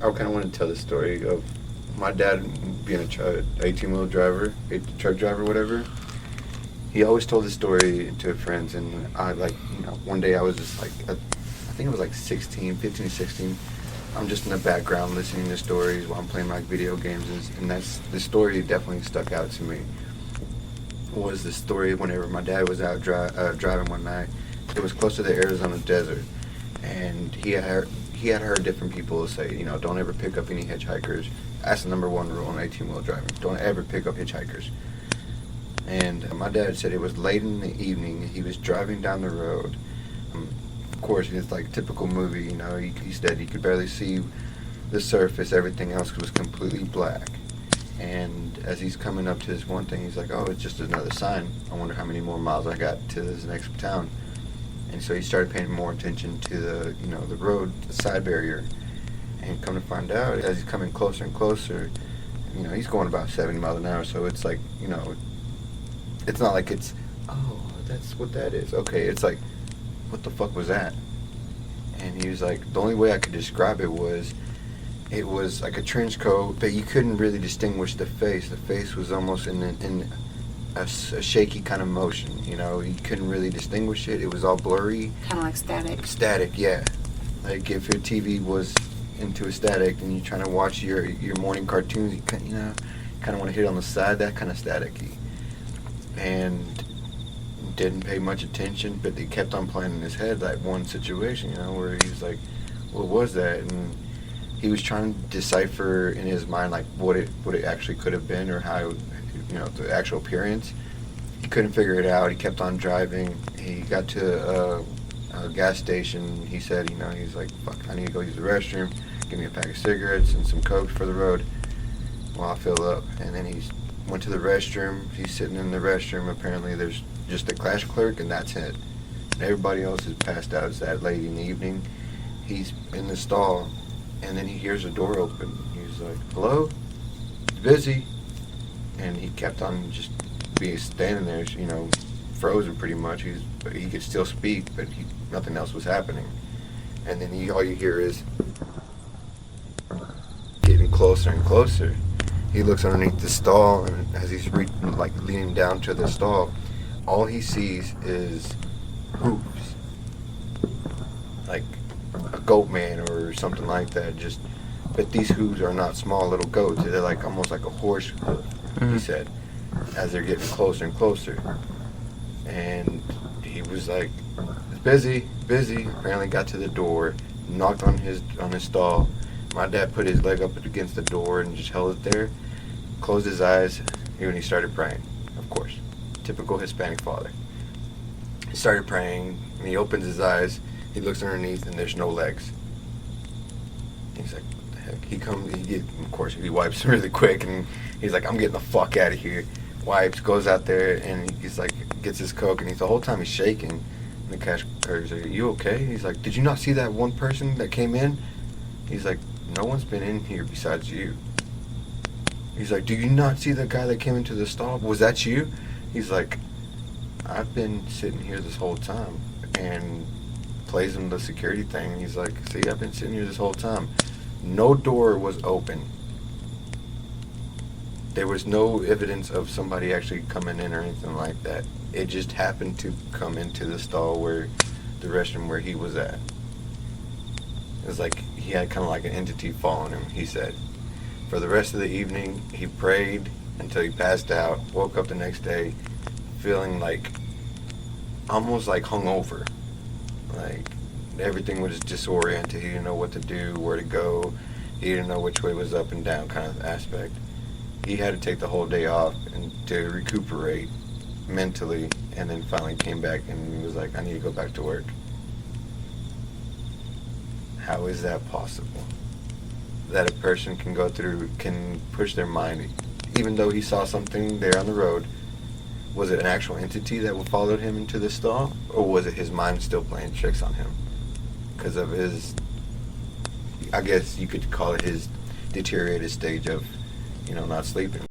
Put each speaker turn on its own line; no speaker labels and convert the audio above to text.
I kind of want to tell the story of my dad being a 18-wheel driver, truck driver, whatever. He always told the story to friends, and I one day I was just like, I think it was like 16, 15, 16. I'm just in the background listening to stories while I'm playing my video games, and that's the story definitely stuck out to me. Was the story whenever my dad was out driving one night. It was close to the Arizona desert, and he had heard different people say, don't ever pick up any hitchhikers. That's the number one rule in 18-wheel driving. Don't ever pick up hitchhikers. And my dad said it was late in the evening. He was driving down the road. Of course, it's like typical movie, he said he could barely see the surface. Everything else was completely black. And as he's coming up to this one thing, he's like, oh, it's just another sign. I wonder how many more miles I got to this next town. And so he started paying more attention to the road, the side barrier. And come to find out, as he's coming closer and closer, he's going about 70 miles an hour. So it's like, it's not like it's, oh, that's what that is. Okay, it's like, what the fuck was that? And he was like, the only way I could describe it was like a trench coat, but you couldn't really distinguish the face. The face was almost in a shaky kind of motion, you couldn't really distinguish it. It was all blurry.
Kind of like static.
Static, yeah. Like if your TV was into a static and you're trying to watch your morning cartoons, you kind of want to hit on the side, that kind of staticky. And didn't pay much attention, but he kept on playing in his head that one situation, where he was like, what was that? And he was trying to decipher in his mind like what it actually could have been, or how, the actual appearance. He couldn't figure it out. He kept on driving. He got to a gas station. He said, he's like, fuck, I need to go use the restroom. Give me a pack of cigarettes and some Coke for the road while I fill up. And then he went to the restroom. He's sitting in the restroom. Apparently there's just a cash clerk, and that's it. And everybody else is passed out. It's that late in the evening. He's in the stall, and then he hears a door open. He's like, hello? It's busy. And he kept on just standing there, frozen pretty much. He could still speak, but nothing else was happening. And then all you hear is getting closer and closer. He looks underneath the stall, and as he's leaning down to the stall, all he sees is hooves, like a goat man or something like that. But these hooves are not small little goats. They're like almost like a horse hoof. He said, as they're getting closer and closer. And he was like, it's busy. Apparently got to the door, knocked on his stall. My dad put his leg up against the door and just held it there, closed his eyes, and he started praying, of course. Typical Hispanic father. He started praying, and he opens his eyes, he looks underneath, and there's no legs. He's like, what the heck? Of course, he wipes really quick, and he's like, I'm getting the fuck out of here. Wipes, goes out there, and he's like, gets his Coke, and the whole time he's shaking. And the cash clerk's like, are you okay? He's like, did you not see that one person that came in? He's like, no one's been in here besides you. He's like, do you not see the guy that came into the stall? Was that you? He's like, I've been sitting here this whole time. And plays him the security thing. And he's like, see, I've been sitting here this whole time. No door was open. There was no evidence of somebody actually coming in or anything like that. It just happened to come into the stall the restroom where he was at. It was like he had kind of like an entity following him, he said. For the rest of the evening, he prayed until he passed out, woke up the next day feeling like, almost like hungover. Like everything was disoriented. He didn't know what to do, where to go. He didn't know which way was up and down kind of aspect. He had to take the whole day off and to recuperate mentally, and then finally came back and he was like, I need to go back to work. How is that possible? That a person can push their mind, even though he saw something there on the road. Was it an actual entity that followed him into the stall, or was it his mind still playing tricks on him? Because of his, I guess you could call it his deteriorated stage of, not sleeping.